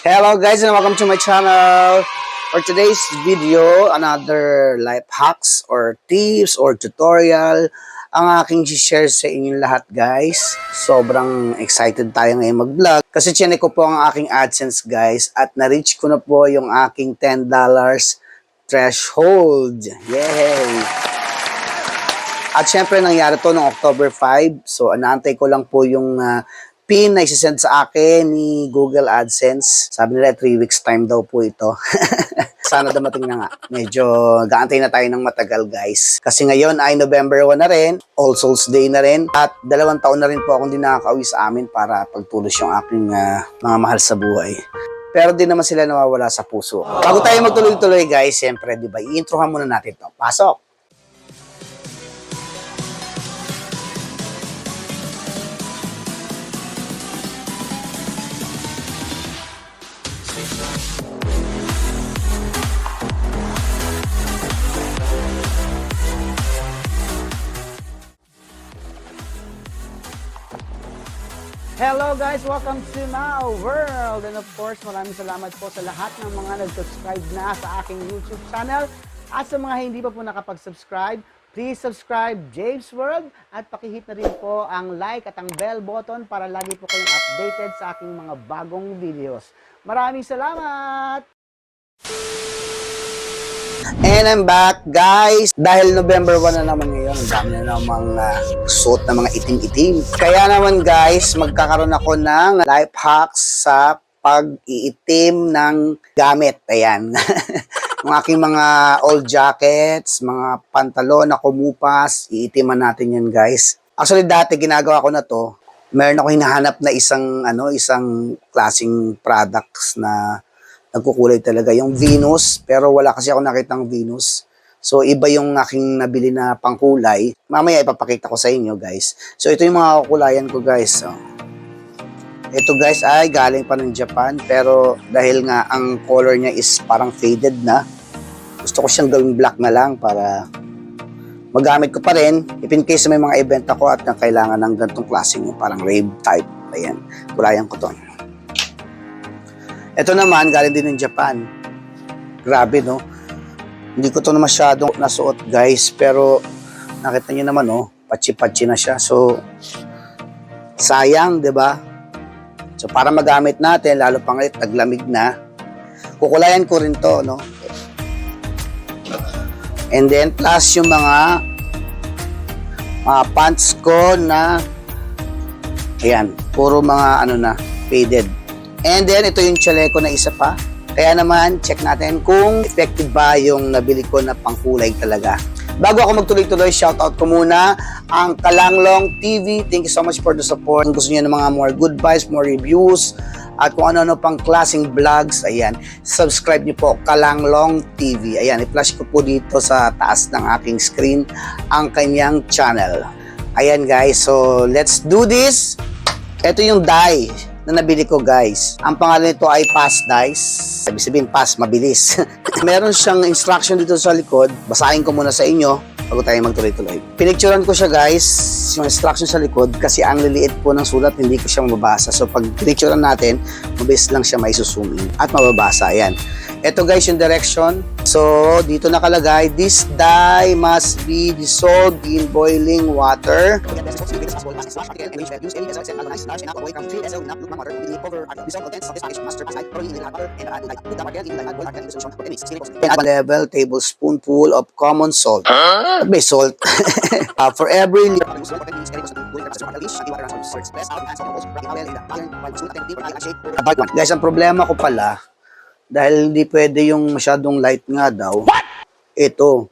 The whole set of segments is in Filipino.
Hello guys and welcome to my channel. For today's video, another life hacks or tips or tutorial ang aking share sa inyong lahat guys. Sobrang excited tayo ngayon mag-vlog kasi chinek ko po ang aking AdSense guys at na-reach ko na po yung aking $10 threshold. Yay! At syempre nangyari to noong October 5. So anaantay ko lang po yung PIN na isisend sa akin ni Google AdSense. Sabi nila 3 weeks time daw po ito. Sana dumating na nga. Medyo gaantay na tayo ng matagal guys. Kasi ngayon ay November 1 na rin, All Souls Day na rin, at 2 taon na rin po akong di nakaka-uwi sa amin para pagtulos yung aking mga mahal sa buhay. Pero di naman sila nawawala sa puso. Bago tayo magtuloy-tuloy guys, siyempre di ba, i-introhan muna natin to. Pasok! Hello guys! Welcome to my world! And of course, maraming salamat po sa lahat ng mga nag-subscribe na sa aking YouTube channel. At sa mga hindi pa po nakapag-subscribe, please subscribe James World at pakihit na rin po ang like at ang bell button para lagi po kayong updated sa aking mga bagong videos. Maraming salamat! And I'm back guys! Dahil November 1 na naman ngayon, ang dami na namang suot na mga itim-itim. Kaya naman guys, magkakaroon ako ng life hacks sa pag-iitim ng gamit. Ayan. Ang aking mga old jackets, mga pantalon na kumupas, iitiman natin yan guys. Actually dati ginagawa ko na to. Meron ako hinahanap na isang klaseng products na nagkukulay talaga, yung Venus, pero wala kasi ako nakitang Venus. So, iba yung aking nabili na pangkulay. Mamaya ipapakita ko sa inyo, guys. So, ito yung mga kukulayan ko, guys. So, ito, guys, ay galing pa ng Japan, pero dahil nga ang color niya is parang faded na, gusto ko siyang gawing black na lang para magamit ko pa rin. If in case may mga event ako at kailangan ng ganitong klaseng parang rave type. Ayan, kulayan ko to. Ito naman, galing din ng Japan. Grabe, no? Hindi ko ito na masyadong nasuot, guys. Pero, nakita nyo naman, no? Patsi-patsi na siya. So, sayang, di ba? So, para magamit natin, lalo pang taglamig na, kukulayan ko rin to, no? And then, plus yung mga pants ko na, ayan, puro mga, faded. And then, ito yung chaleco na isa pa. Kaya naman, check natin kung effective ba yung nabili ko na pangkulay talaga. Bago ako magtuloy-tuloy, shoutout ko muna ang Kalanglong TV. Thank you so much for the support. Kung gusto niyo ng mga more good vibes, more reviews, at kung ano-ano pang klaseng vlogs, ayan, subscribe niyo po Kalanglong TV. Ayan, i-flash ko po dito sa taas ng aking screen ang kanyang channel. Ayan guys, so let's do this. Ito yung dye na nabili ko guys. Ang pangalan nito ay Pass Dice. Sabi sabihin, pass, mabilis. Meron siyang instruction dito sa likod. Basahin ko muna sa inyo bago tayo magtuloy-tuloy. Pinicturean ko siya guys, yung instruction sa likod, kasi ang liliit po ng sulat, hindi ko siya mababasa. So pag pinicturean natin, mabilis lang siya maisuzoom in at mababasa. Ayan. Ito guys yung direction. So dito nakalagay, this dye must be dissolved in boiling water. Level tablespoonful of common salt. May salt. For every guys, ang problema ko pala, dahil hindi pwede yung masyadong light nga daw. Ito.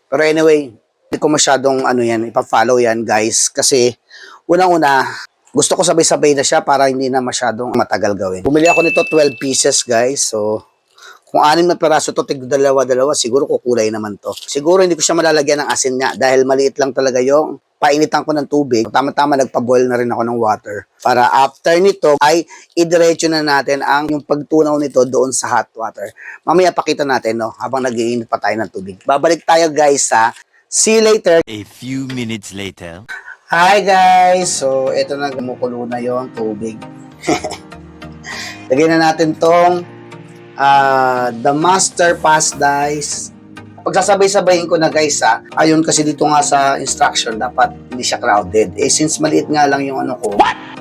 Pero anyway, hindi ko masyadong ipa-follow yan guys. Kasi unang-una, gusto ko sabay-sabay na siya para hindi na masyadong matagal gawin. Bumili ako nito 12 pieces guys. So, kung 6 na peraso to, tig-dalawa-dalawa, siguro kukulay naman to. Siguro hindi ko siya malalagyan ng asin nga dahil maliit lang talaga yung painitan ko ng tubig. Tama-tama nagpa-boil na rin ako ng water. Para after nito ay idiretso na natin yung pagtunaw nito doon sa hot water. Mamaya pakita natin habang nag-iinit pa tayo ng tubig. Babalik tayo guys sa see you later. A few minutes later. Hi guys! So ito na, gumukulo na yung tubig. Lagyan na natin tong the master pass dice. Pagsasabay-sabayin ko na guys ayun kasi dito nga sa instruction dapat hindi siya crowded. Since maliit nga lang yung ano ko,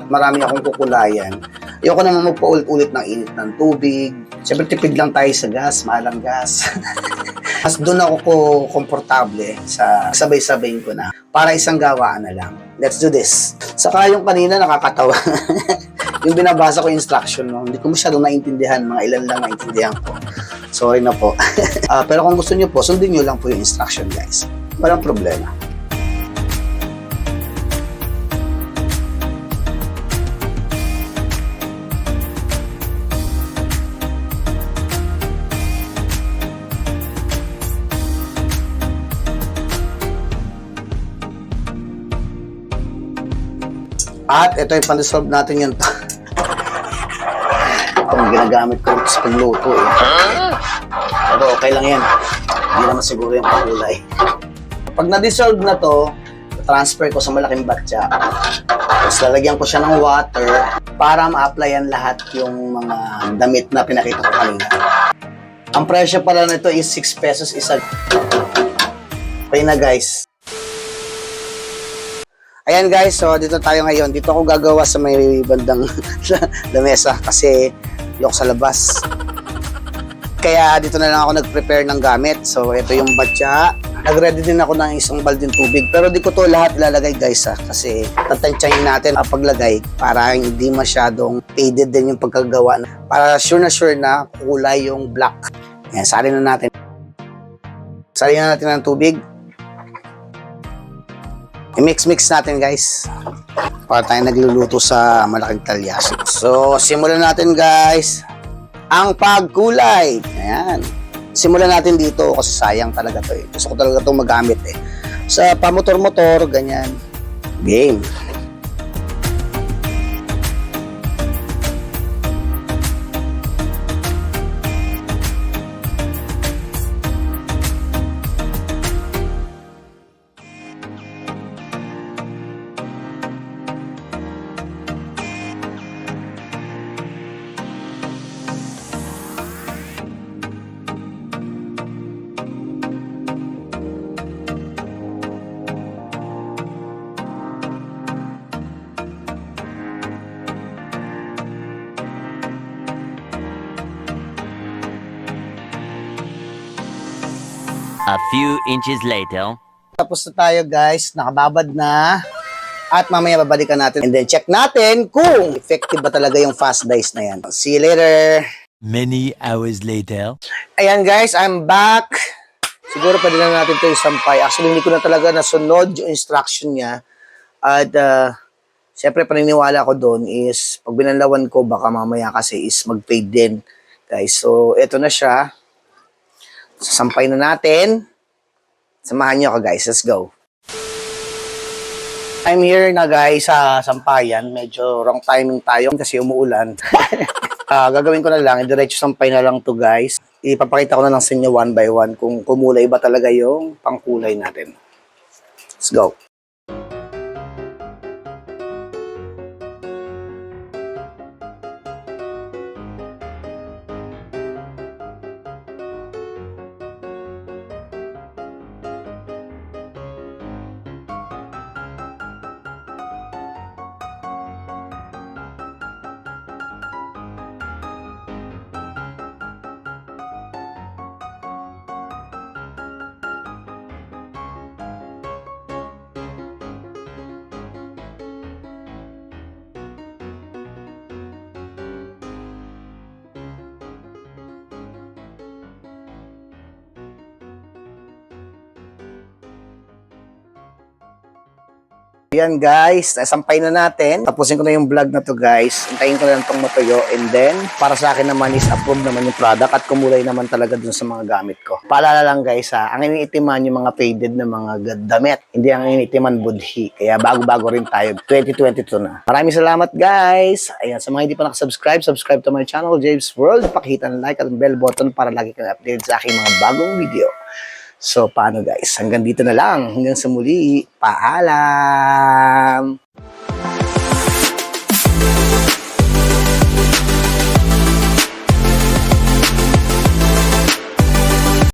marami akong kukulayan. Ayoko naman magpaulit-ulit ng init ng tubig. Siyempre tipid lang tayo sa gas, mahal ang gas. Mas doon ako komportable sa sabay-sabayin ko na para isang gawaan na lang. Let's do this. Saka yung kanina nakakatawa. Yung binabasa ko instruction mo, hindi ko masyadong naintindihan, mga ilan lang naintindihan ko. Sorry na po. Pero kung gusto niyo po, sundin niyo lang po yung instruction guys. Walang problema. At ito yung pan-dissolve natin yun. Itong ginagamit ko sa pagluto Pero okay lang yan. Hindi naman siguro yung pakulay. Pag na-dissolve na to, transfer ko sa malaking batya. Tapos lalagyan ko siya ng water para ma-applyan lahat yung mga damit na pinakita ko kanina. Ang presyo pala nito is 6 pesos isa. Okay na guys. Ayan guys, so dito tayo ngayon. Dito ako gagawa sa may bandang lamesa kasi yok sa labas. Kaya dito na lang ako nag-prepare ng gamit. So ito yung batya. Nag-ready din ako ng isang balding tubig. Pero di ko to lahat ilalagay guys kasi tatansyahin natin ang paglagay para hindi masyadong faded din yung pagkagawa. Para sure na kulay yung black. Ayan, salin na natin. Salin na natin ng tubig. I-mix natin guys para tayo nagluluto sa malaking talyaso. So, simulan natin guys ang pagkulay. Ayan. Simulan natin dito kasi sayang talaga to Gusto ko talaga itong magamit Sa pamotor-motor, ganyan. Game. A few inches later. Tapos na tayo guys, nakababad na. At mamaya babalikan natin. And then check natin kung effective ba talaga yung fast dice na yan. See you later. Many hours later. Ayan guys, I'm back. Siguro pwede na natin ito isampay. Actually, hindi ko na talaga nasunod yung instruction niya. At siyempre paniniwala ko doon is pag binanlawan ko baka mamaya kasi is mag-fade din. Guys, so ito na siya. Sasampay na natin. Samahan niyo ako guys. Let's go. I'm here na guys sa sampayan. Medyo wrong timing tayo kasi umuulan. Gagawin ko na lang. Diretso sampay na lang to guys. Ipapakita ko na lang sa inyo one by one kung kumulay ba talaga yung pangkulay natin. Let's go. Yan guys, nasampay na natin. Tapusin ko na yung vlog na to guys. Hintayin ko na lang itong matuyo. And then, para sa akin naman is approve naman yung product at kumulay naman talaga dun sa mga gamit ko. Paalala lang guys ang iniitiman yung mga faded na mga damit. Hindi ang iniitiman budhi. Kaya bago-bago rin tayo. 2022 na. Maraming salamat guys. Ayan, sa mga hindi pa nakasubscribe, subscribe to my channel, James World. Pakihita ng like at bell button para lagi kang updated sa aking mga bagong video. So, paano guys? Hanggang dito na lang. Hanggang sa muli. Paalam!